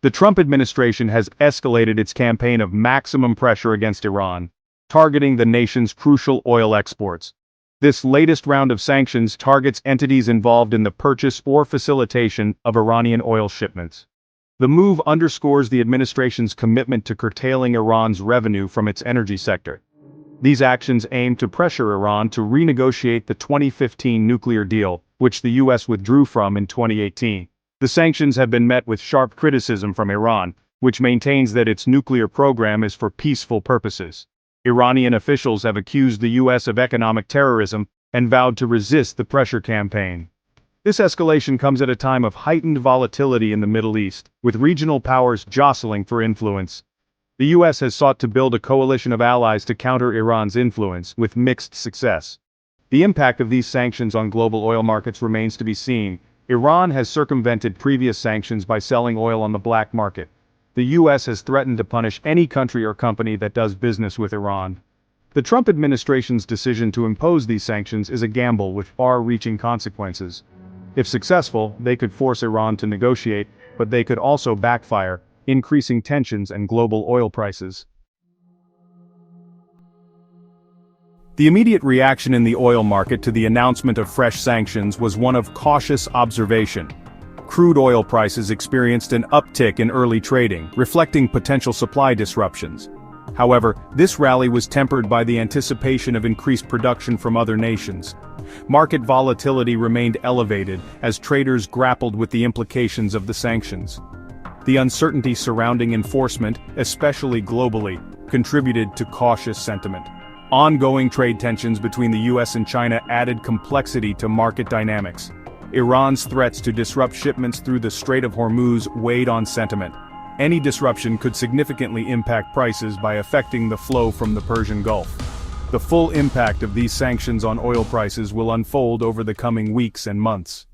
The Trump administration has escalated its campaign of maximum pressure against Iran, targeting the nation's crucial oil exports. This latest round of sanctions targets entities involved in the purchase or facilitation of Iranian oil shipments. The move underscores the administration's commitment to curtailing Iran's revenue from its energy sector. These actions aim to pressure Iran to renegotiate the 2015 nuclear deal, which the U.S. withdrew from in 2018. The sanctions have been met with sharp criticism from Iran, which maintains that its nuclear program is for peaceful purposes. Iranian officials have accused the U.S. of economic terrorism and vowed to resist the pressure campaign. This escalation comes at a time of heightened volatility in the Middle East, with regional powers jostling for influence. The U.S. has sought to build a coalition of allies to counter Iran's influence, with mixed success. The impact of these sanctions on global oil markets remains to be seen. Iran has circumvented previous sanctions by selling oil on the black market. The U.S. has threatened to punish any country or company that does business with Iran. The Trump administration's decision to impose these sanctions is a gamble with far-reaching consequences. If successful, they could force Iran to negotiate, but they could also backfire, increasing tensions and global oil prices. The immediate reaction in the oil market to the announcement of fresh sanctions was one of cautious observation. Crude oil prices experienced an uptick in early trading, reflecting potential supply disruptions. However, this rally was tempered by the anticipation of increased production from other nations. Market volatility remained elevated as traders grappled with the implications of the sanctions. The uncertainty surrounding enforcement, especially globally, contributed to cautious sentiment. Ongoing trade tensions between the U.S. and China added complexity to market dynamics. Iran's threats to disrupt shipments through the Strait of Hormuz weighed on sentiment. Any disruption could significantly impact prices by affecting the flow from the Persian Gulf. The full impact of these sanctions on oil prices will unfold over the coming weeks and months.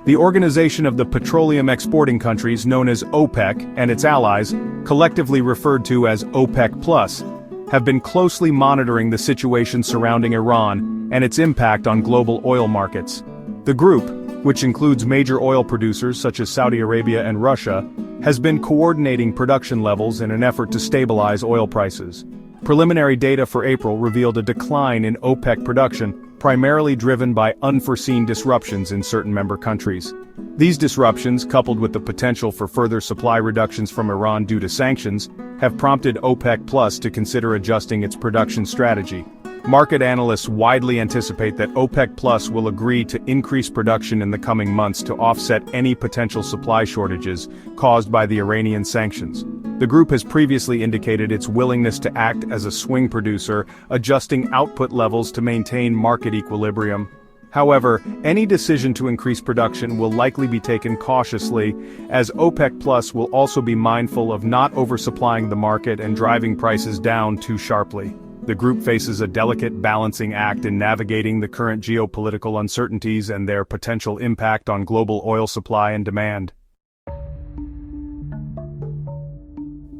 The Organization of the Petroleum Exporting Countries, known as OPEC, and its allies, collectively referred to as OPEC+, have been closely monitoring the situation surrounding Iran and its impact on global oil markets. The group, which includes major oil producers such as Saudi Arabia and Russia, has been coordinating production levels in an effort to stabilize oil prices. Preliminary data for April revealed a decline in OPEC production, primarily driven by unforeseen disruptions in certain member countries. These disruptions, coupled with the potential for further supply reductions from Iran due to sanctions, have prompted OPEC+ to consider adjusting its production strategy. Market analysts widely anticipate that OPEC+ will agree to increase production in the coming months to offset any potential supply shortages caused by the Iranian sanctions. The group has previously indicated its willingness to act as a swing producer, adjusting output levels to maintain market equilibrium. However, any decision to increase production will likely be taken cautiously, as OPEC+ will also be mindful of not oversupplying the market and driving prices down too sharply. The group faces a delicate balancing act in navigating the current geopolitical uncertainties and their potential impact on global oil supply and demand.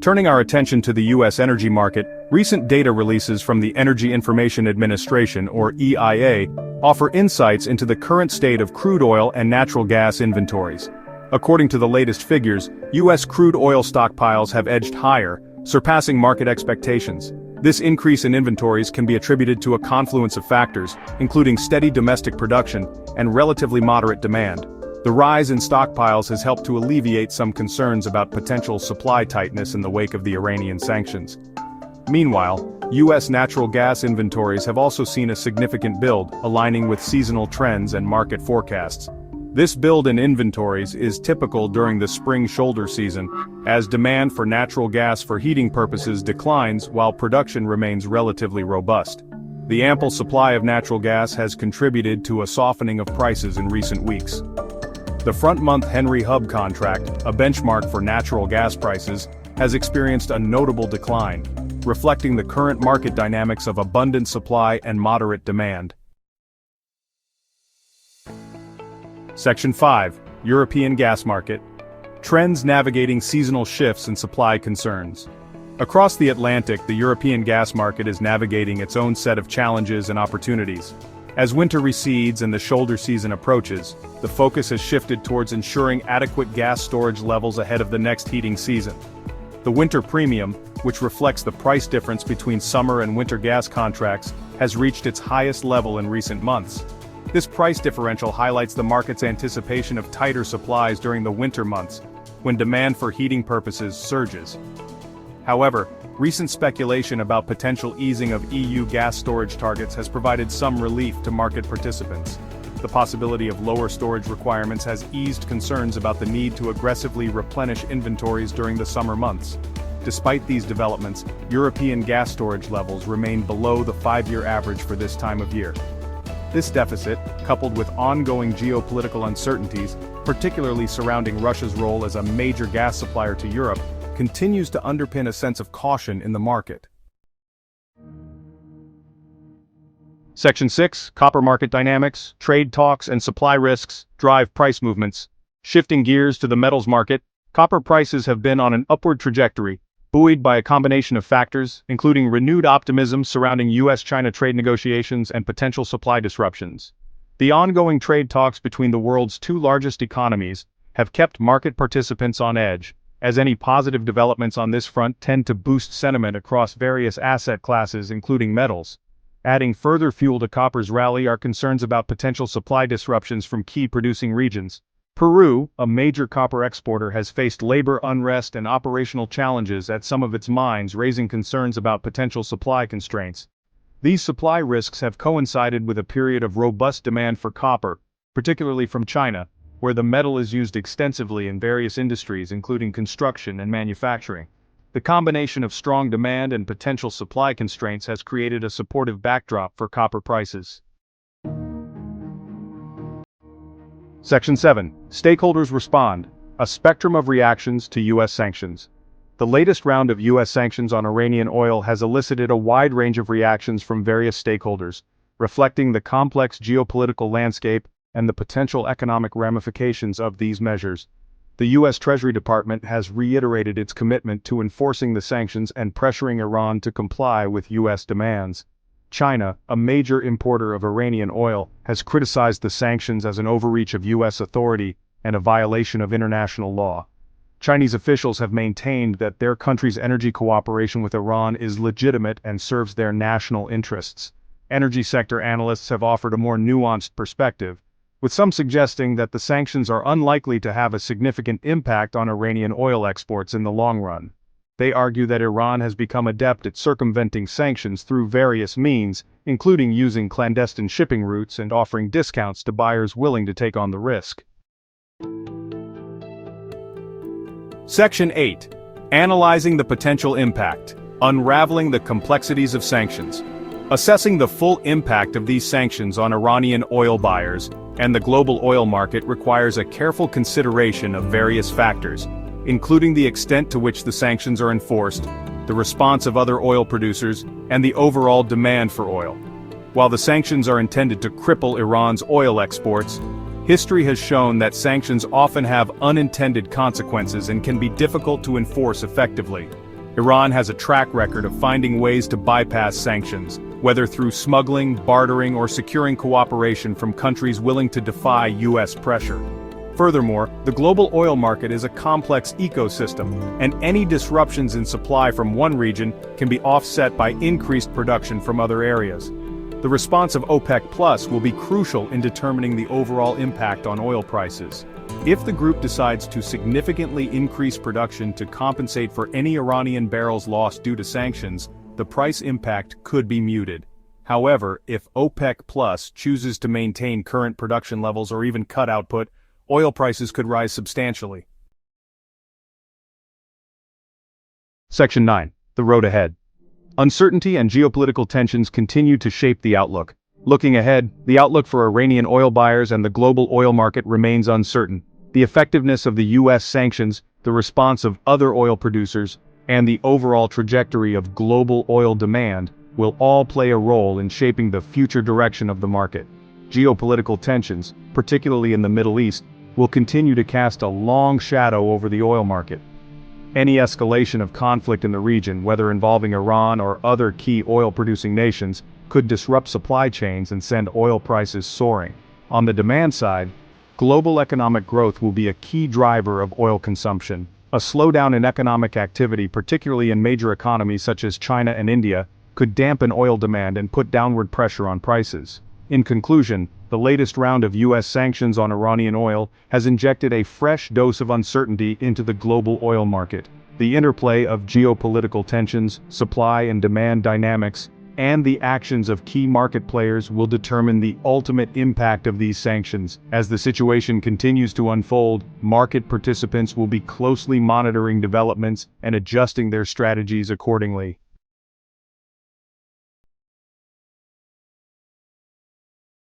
Turning our attention to the U.S. energy market, recent data releases from the Energy Information Administration, or EIA, offer insights into the current state of crude oil and natural gas inventories. According to the latest figures, U.S. crude oil stockpiles have edged higher, surpassing market expectations. This increase in inventories can be attributed to a confluence of factors, including steady domestic production and relatively moderate demand. The rise in stockpiles has helped to alleviate some concerns about potential supply tightness in the wake of the Iranian sanctions. Meanwhile, U.S. natural gas inventories have also seen a significant build, aligning with seasonal trends and market forecasts. This build in inventories is typical during the spring shoulder season, as demand for natural gas for heating purposes declines while production remains relatively robust. The ample supply of natural gas has contributed to a softening of prices in recent weeks. The front-month Henry Hub contract, a benchmark for natural gas prices, has experienced a notable decline, reflecting the current market dynamics of abundant supply and moderate demand. Section 5. European Gas Market. Trends navigating seasonal shifts and supply concerns. Across the Atlantic, the European gas market is navigating its own set of challenges and opportunities. As winter recedes and the shoulder season approaches, the focus has shifted towards ensuring adequate gas storage levels ahead of the next heating season. The winter premium, which reflects the price difference between summer and winter gas contracts, has reached its highest level in recent months. This price differential highlights the market's anticipation of tighter supplies during the winter months, when demand for heating purposes surges. However, recent speculation about potential easing of EU gas storage targets has provided some relief to market participants. The possibility of lower storage requirements has eased concerns about the need to aggressively replenish inventories during the summer months. Despite these developments, European gas storage levels remain below the 5-year average for this time of year. This deficit, coupled with ongoing geopolitical uncertainties, particularly surrounding Russia's role as a major gas supplier to Europe, continues to underpin a sense of caution in the market. Section 6, Copper Market Dynamics, Trade Talks and Supply Risks drive price movements. Shifting gears to the metals market, copper prices have been on an upward trajectory, buoyed by a combination of factors, including renewed optimism surrounding US-China trade negotiations and potential supply disruptions. The ongoing trade talks between the world's two largest economies have kept market participants on edge, as any positive developments on this front tend to boost sentiment across various asset classes including metals. Adding further fuel to copper's rally are concerns about potential supply disruptions from key producing regions. Peru, a major copper exporter, has faced labor unrest and operational challenges at some of its mines, raising concerns about potential supply constraints. These supply risks have coincided with a period of robust demand for copper, particularly from China, where the metal is used extensively in various industries including construction and manufacturing. The combination of strong demand and potential supply constraints has created a supportive backdrop for copper prices. Section 7. Stakeholders respond. A spectrum of reactions to U.S. sanctions. The latest round of U.S. sanctions on Iranian oil has elicited a wide range of reactions from various stakeholders, reflecting the complex geopolitical landscape and the potential economic ramifications of these measures. The U.S. Treasury Department has reiterated its commitment to enforcing the sanctions and pressuring Iran to comply with U.S. demands. China, a major importer of Iranian oil, has criticized the sanctions as an overreach of U.S. authority and a violation of international law. Chinese officials have maintained that their country's energy cooperation with Iran is legitimate and serves their national interests. Energy sector analysts have offered a more nuanced perspective, with some suggesting that the sanctions are unlikely to have a significant impact on Iranian oil exports in the long run. They argue that Iran has become adept at circumventing sanctions through various means, including using clandestine shipping routes and offering discounts to buyers willing to take on the risk. Section 8. Analyzing the potential impact. Unraveling the complexities of sanctions. Assessing the full impact of these sanctions on Iranian oil buyers and the global oil market requires a careful consideration of various factors, including the extent to which the sanctions are enforced, the response of other oil producers, and the overall demand for oil. While the sanctions are intended to cripple Iran's oil exports, history has shown that sanctions often have unintended consequences and can be difficult to enforce effectively. Iran has a track record of finding ways to bypass sanctions, whether through smuggling, bartering, or securing cooperation from countries willing to defy U.S. pressure. Furthermore, the global oil market is a complex ecosystem, and any disruptions in supply from one region can be offset by increased production from other areas. The response of OPEC+ will be crucial in determining the overall impact on oil prices. If the group decides to significantly increase production to compensate for any Iranian barrels lost due to sanctions, the price impact could be muted. However, if OPEC+ chooses to maintain current production levels or even cut output, oil prices could rise substantially. Section 9. The road ahead. Uncertainty and geopolitical tensions continue to shape the outlook. Looking ahead, the outlook for Iranian oil buyers and the global oil market remains uncertain. The effectiveness of the U.S. sanctions, the response of other oil producers, and the overall trajectory of global oil demand will all play a role in shaping the future direction of the market. Geopolitical tensions, particularly in the Middle East, will continue to cast a long shadow over the oil market. Any escalation of conflict in the region, whether involving Iran or other key oil-producing nations, could disrupt supply chains and send oil prices soaring. On the demand side, global economic growth will be a key driver of oil consumption. A slowdown in economic activity, particularly in major economies such as China and India, could dampen oil demand and put downward pressure on prices. In conclusion, the latest round of U.S. sanctions on Iranian oil has injected a fresh dose of uncertainty into the global oil market. The interplay of geopolitical tensions, supply and demand dynamics, and the actions of key market players will determine the ultimate impact of these sanctions. As the situation continues to unfold, market participants will be closely monitoring developments and adjusting their strategies accordingly.